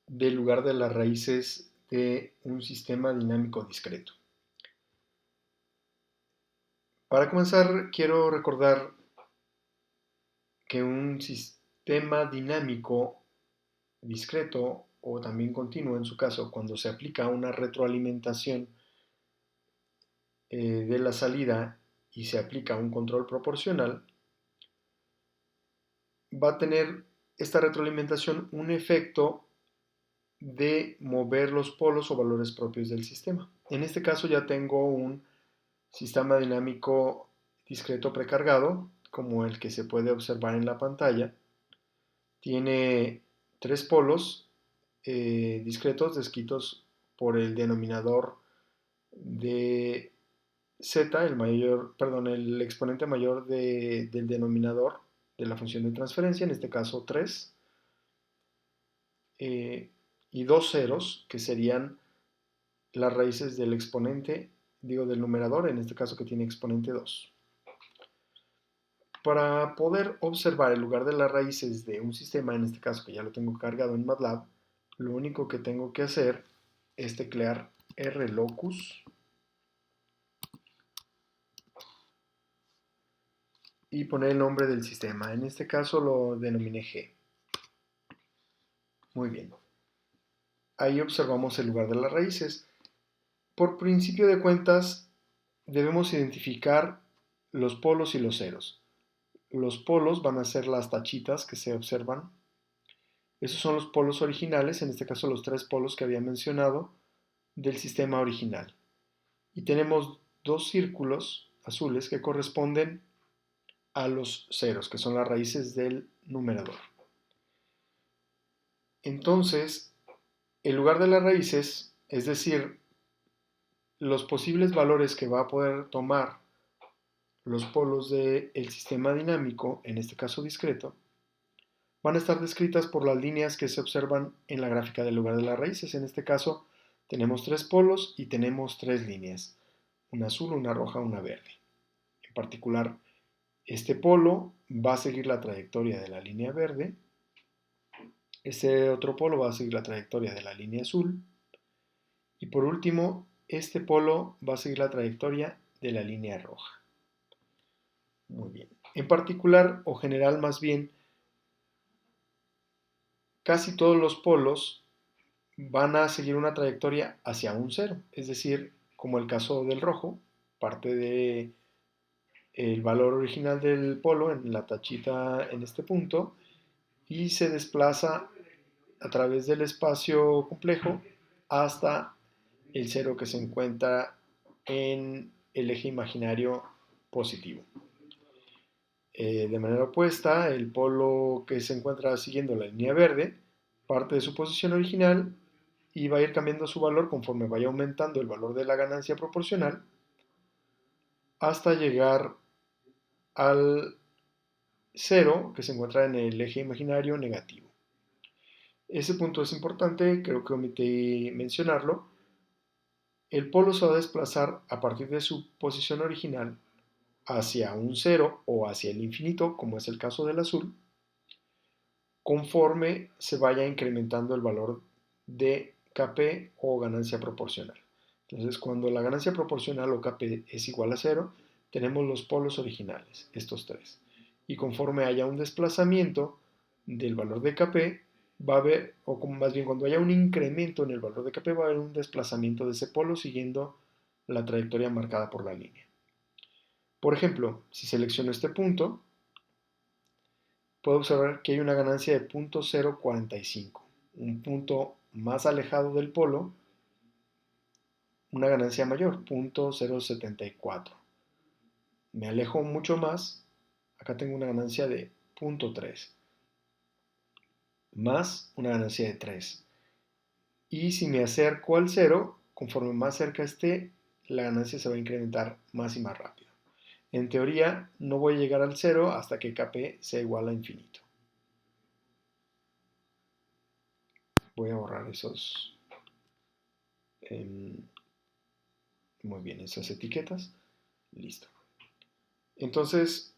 del lugar de las raíces de un sistema dinámico discreto. Para comenzar, quiero recordar que un sistema dinámico discreto o también continuo en su caso, cuando se aplica una retroalimentación de la salida y se aplica un control proporcional, va a tener esta retroalimentación un efecto de mover los polos o valores propios del sistema. En este caso ya tengo un sistema dinámico discreto precargado, como el que se puede observar en la pantalla. Tiene tres polos discretos descritos por el denominador de z, el exponente mayor del denominador de la función de transferencia, en este caso 3, y dos ceros, que serían las raíces del exponente, del numerador, en este caso que tiene exponente 2. Para poder observar el lugar de las raíces de un sistema, en este caso que ya lo tengo cargado en MATLAB, lo único que tengo que hacer es teclear rlocus y poner el nombre del sistema. En este caso lo denominé G. Muy bien. Ahí observamos el lugar de las raíces. Por principio de cuentas, debemos identificar los polos y los ceros. Los polos van a ser las tachitas que se observan. Esos son los polos originales, en este caso los tres polos que había mencionado del sistema original. Y tenemos dos círculos azules que corresponden a los ceros, que son las raíces del numerador. Entonces, el lugar de las raíces, es decir, los posibles valores que va a poder tomar los polos del sistema dinámico, en este caso discreto, van a estar descritas por las líneas que se observan en la gráfica del lugar de las raíces. En este caso tenemos tres polos y tenemos tres líneas, una azul, una roja, una verde. En particular, este polo va a seguir la trayectoria de la línea verde, este otro polo va a seguir la trayectoria de la línea azul y por último, este polo va a seguir la trayectoria de la línea roja. Muy bien. En particular, o general más bien, casi todos los polos van a seguir una trayectoria hacia un cero, es decir, como el caso del rojo, parte de el valor original del polo en la tachita en este punto y se desplaza a través del espacio complejo hasta el cero que se encuentra en el eje imaginario positivo. De manera opuesta, el polo que se encuentra siguiendo la línea verde parte de su posición original y va a ir cambiando su valor conforme vaya aumentando el valor de la ganancia proporcional hasta llegar al cero que se encuentra en el eje imaginario negativo. Ese punto es importante, creo que omití mencionarlo. El polo se va a desplazar a partir de su posición original hacia un cero o hacia el infinito, como es el caso del azul, conforme se vaya incrementando el valor de Kp o ganancia proporcional. Entonces, cuando la ganancia proporcional o Kp es igual a cero, tenemos los polos originales, estos tres. Y conforme haya un desplazamiento del valor de Kp, va a haber, o más bien cuando haya un incremento en el valor de Kp, va a haber un desplazamiento de ese polo siguiendo la trayectoria marcada por la línea. Por ejemplo, si selecciono este punto, puedo observar que hay una ganancia de 0.045, un punto más alejado del polo, una ganancia mayor, 0.074. Me alejo mucho más, acá tengo una ganancia de 0.3, más una ganancia de 3. Y si me acerco al cero, conforme más cerca esté, la ganancia se va a incrementar más y más rápido. En teoría, no voy a llegar al cero hasta que Kp sea igual a infinito. Voy a borrar esos, muy bien, esas etiquetas. Listo. Entonces,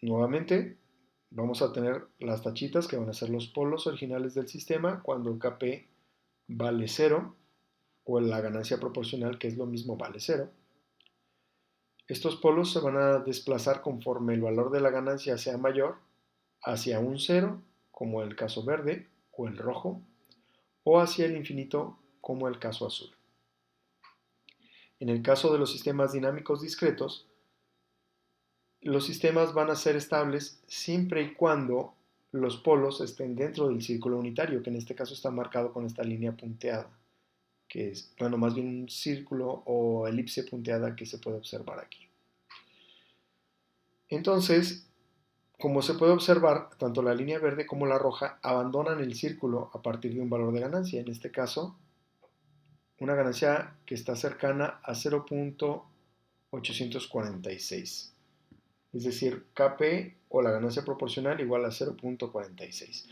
nuevamente, vamos a tener las tachitas que van a ser los polos originales del sistema cuando Kp vale 0 o la ganancia proporcional, que es lo mismo, vale 0. Estos polos se van a desplazar conforme el valor de la ganancia sea mayor hacia un 0, como el caso verde o el rojo, o hacia el infinito, como el caso azul. En el caso de los sistemas dinámicos discretos, los sistemas van a ser estables siempre y cuando los polos estén dentro del círculo unitario, que en este caso está marcado con esta línea punteada, que es, bueno, más bien un círculo o elipse punteada que se puede observar aquí. Entonces, como se puede observar, tanto la línea verde como la roja abandonan el círculo a partir de un valor de ganancia, en este caso, una ganancia que está cercana a 0.846. Es decir, Kp o la ganancia proporcional igual a 0.46.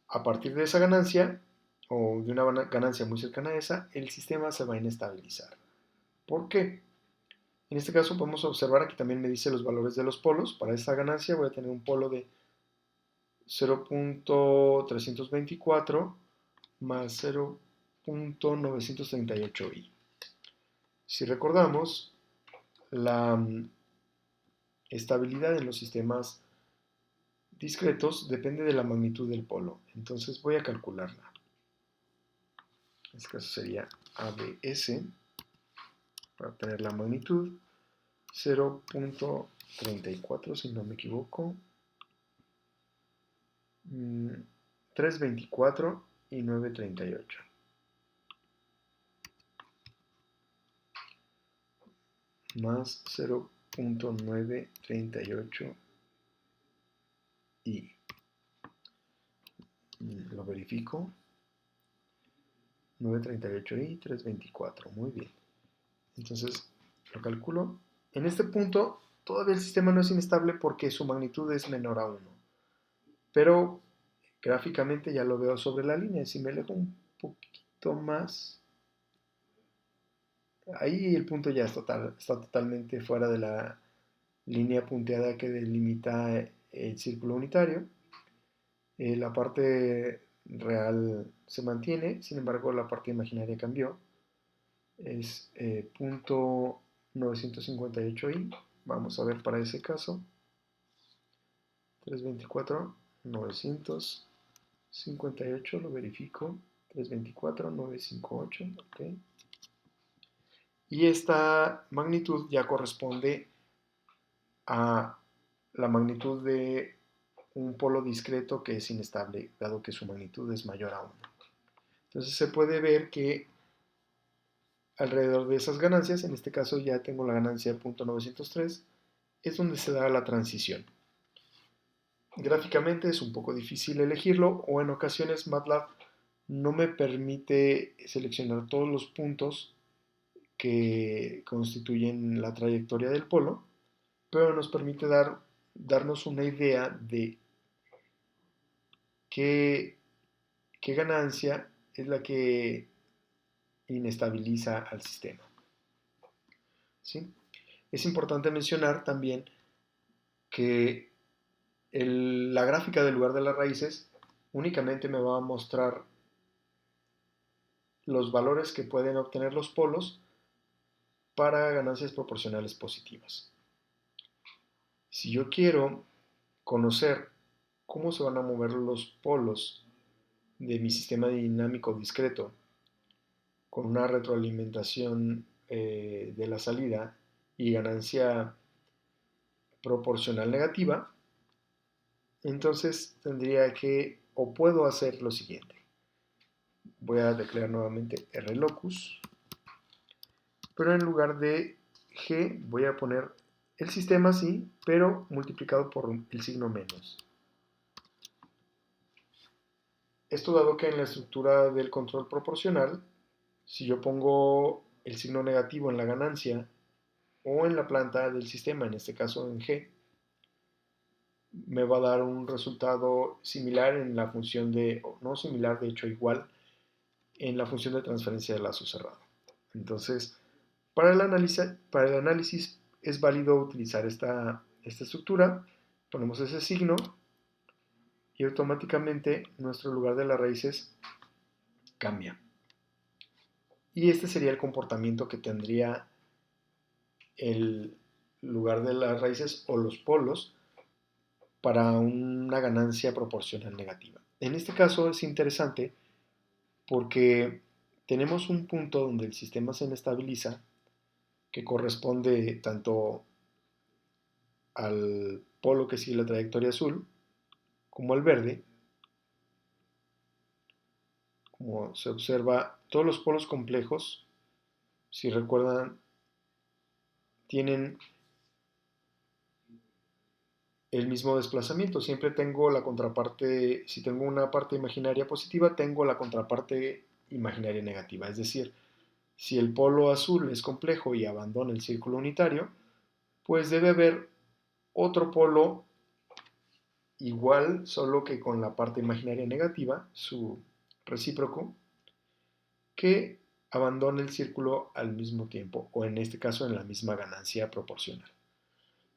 A partir de esa ganancia, o de una ganancia muy cercana a esa, el sistema se va a inestabilizar. ¿Por qué? En este caso podemos observar, aquí también me dice los valores de los polos. Para esta ganancia voy a tener un polo de 0.324 más 0.938i. Si recordamos, la estabilidad en los sistemas discretos depende de la magnitud del polo. Entonces voy a calcularla. En este caso sería ABS para obtener la magnitud 0.34, si no me equivoco, 324 y 938. Más 0.938 y lo verifico. 938 y 324, muy bien. Entonces lo calculo. En este punto todavía el sistema no es inestable porque su magnitud es menor a 1. Pero gráficamente ya lo veo sobre la línea. Si me alejo un poquito más, ahí el punto ya está totalmente fuera de la línea punteada que delimita el círculo unitario. La parte real se mantiene, sin embargo la parte imaginaria cambió. Es punto 958i. Vamos a ver para ese caso. 324, 958, lo verifico. 324, 958, ok. Y esta magnitud ya corresponde a la magnitud de un polo discreto que es inestable, dado que su magnitud es mayor a 1. Entonces se puede ver que alrededor de esas ganancias, en este caso ya tengo la ganancia de 0.903, es donde se da la transición. Gráficamente es un poco difícil elegirlo, o en ocasiones MATLAB no me permite seleccionar todos los puntos que constituyen la trayectoria del polo, pero nos permite darnos una idea de qué ganancia es la que inestabiliza al sistema. ¿Sí? Es importante mencionar también que la gráfica del lugar de las raíces únicamente me va a mostrar los valores que pueden obtener los polos para ganancias proporcionales positivas. Si yo quiero conocer cómo se van a mover los polos de mi sistema dinámico discreto con una retroalimentación de la salida y ganancia proporcional negativa, entonces tendría que, o puedo hacer lo siguiente. Voy a declarar nuevamente rlocus, pero en lugar de g voy a poner el sistema así, pero multiplicado por el signo menos. Esto dado que en la estructura del control proporcional, si yo pongo el signo negativo en la ganancia o en la planta del sistema, en este caso en g, me va a dar un resultado similar en la función de, o no similar, de hecho igual, en la función de transferencia de lazo cerrado. Entonces, para el análisis es válido utilizar esta estructura, ponemos ese signo y automáticamente nuestro lugar de las raíces cambia. Y este sería el comportamiento que tendría el lugar de las raíces o los polos para una ganancia proporcional negativa. En este caso es interesante porque tenemos un punto donde el sistema se inestabiliza que corresponde tanto al polo que sigue la trayectoria azul como al verde. Como se observa, todos los polos complejos, si recuerdan, tienen el mismo desplazamiento. Siempre tengo la contraparte, si tengo una parte imaginaria positiva, tengo la contraparte imaginaria negativa. Es decir, si el polo azul es complejo y abandona el círculo unitario, pues debe haber otro polo igual, solo que con la parte imaginaria negativa, su recíproco, que abandone el círculo al mismo tiempo, o en este caso en la misma ganancia proporcional.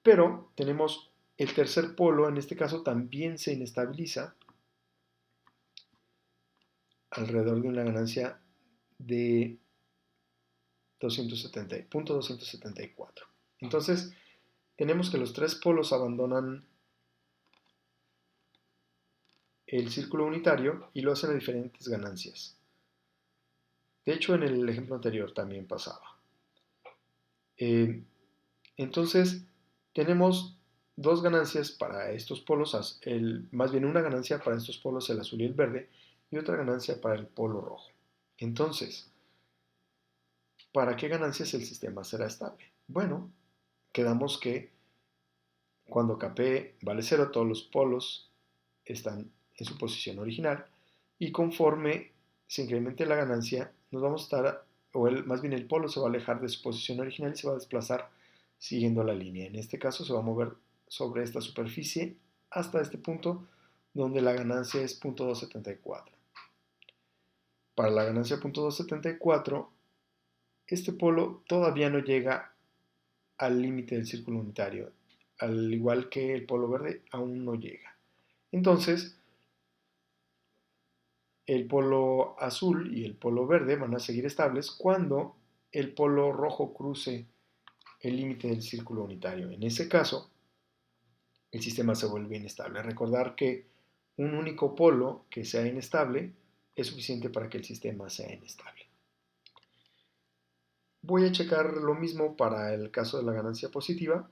Pero tenemos el tercer polo, en este caso también se inestabiliza alrededor de una ganancia de 274. Entonces, tenemos que los tres polos abandonan el círculo unitario y lo hacen a diferentes ganancias. De hecho, en el ejemplo anterior también pasaba. Entonces, tenemos dos ganancias para estos polos, más bien una ganancia para estos polos, el azul y el verde, y otra ganancia para el polo rojo. Entonces, ¿para qué ganancias el sistema será estable? Bueno, quedamos que cuando Kp vale 0, todos los polos están en su posición original, y conforme se incremente la ganancia, nos vamos a estar, más bien el polo se va a alejar de su posición original y se va a desplazar siguiendo la línea. En este caso se va a mover sobre esta superficie hasta este punto donde la ganancia es 0.274. Para la ganancia 0.274, este polo todavía no llega al límite del círculo unitario, al igual que el polo verde aún no llega. Entonces, el polo azul y el polo verde van a seguir estables cuando el polo rojo cruce el límite del círculo unitario. En ese caso, el sistema se vuelve inestable. Recordar que un único polo que sea inestable es suficiente para que el sistema sea inestable. Voy a checar lo mismo para el caso de la ganancia positiva.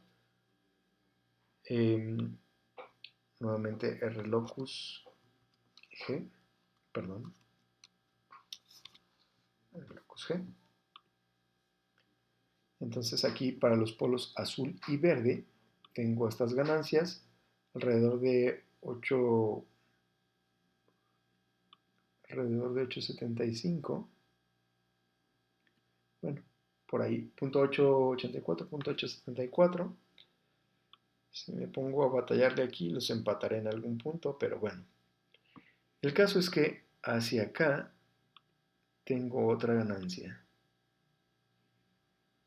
Nuevamente R locus G, perdón, R locus G. Entonces aquí para los polos azul y verde tengo estas ganancias alrededor de 875. Bueno, por ahí, 0.884, 0.874. Si me pongo a batallarle aquí, los empataré en algún punto, pero bueno. El caso es que hacia acá tengo otra ganancia.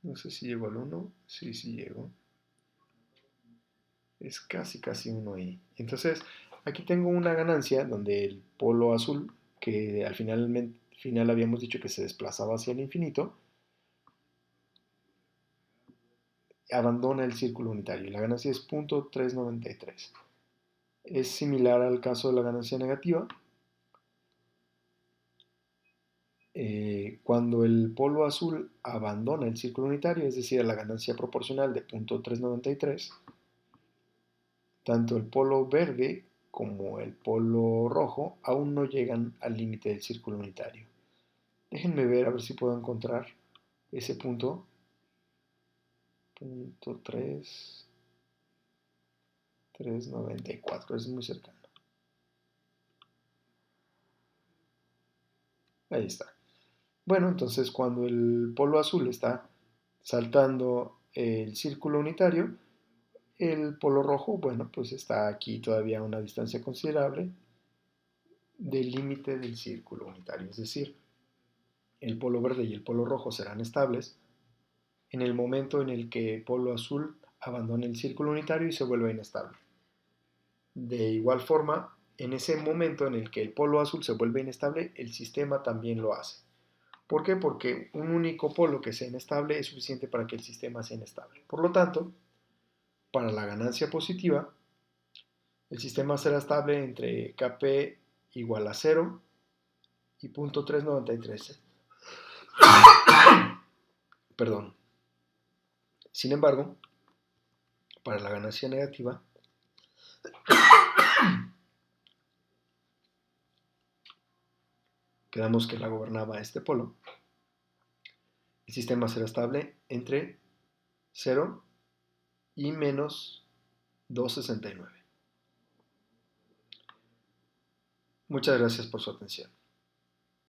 No sé si llego al 1. Sí, sí llego. Es casi 1 ahí. Entonces, aquí tengo una ganancia donde el polo azul, que al final habíamos dicho que se desplazaba hacia el infinito, abandona el círculo unitario y la ganancia es 0.393. Es similar al caso de la ganancia negativa. Cuando el polo azul abandona el círculo unitario, es decir, la ganancia proporcional de 0.393, tanto el polo verde como el polo rojo aún no llegan al límite del círculo unitario. Déjenme ver a ver si puedo encontrar ese punto. Punto 394, es muy cercano. Ahí está. Bueno, entonces cuando el polo azul está saltando el círculo unitario, el polo rojo, bueno, pues está aquí todavía a una distancia considerable del límite del círculo unitario. Es decir, el polo verde y el polo rojo serán estables en el momento en el que el polo azul abandone el círculo unitario y se vuelva inestable. De igual forma, en ese momento en el que el polo azul se vuelve inestable, el sistema también lo hace. ¿Por qué? Porque un único polo que sea inestable es suficiente para que el sistema sea inestable. Por lo tanto, para la ganancia positiva, el sistema será estable entre Kp igual a 0 y 0.393. Perdón. Sin embargo, para la ganancia negativa, quedamos que la gobernaba este polo, el sistema será estable entre 0 y menos 269. Muchas gracias por su atención.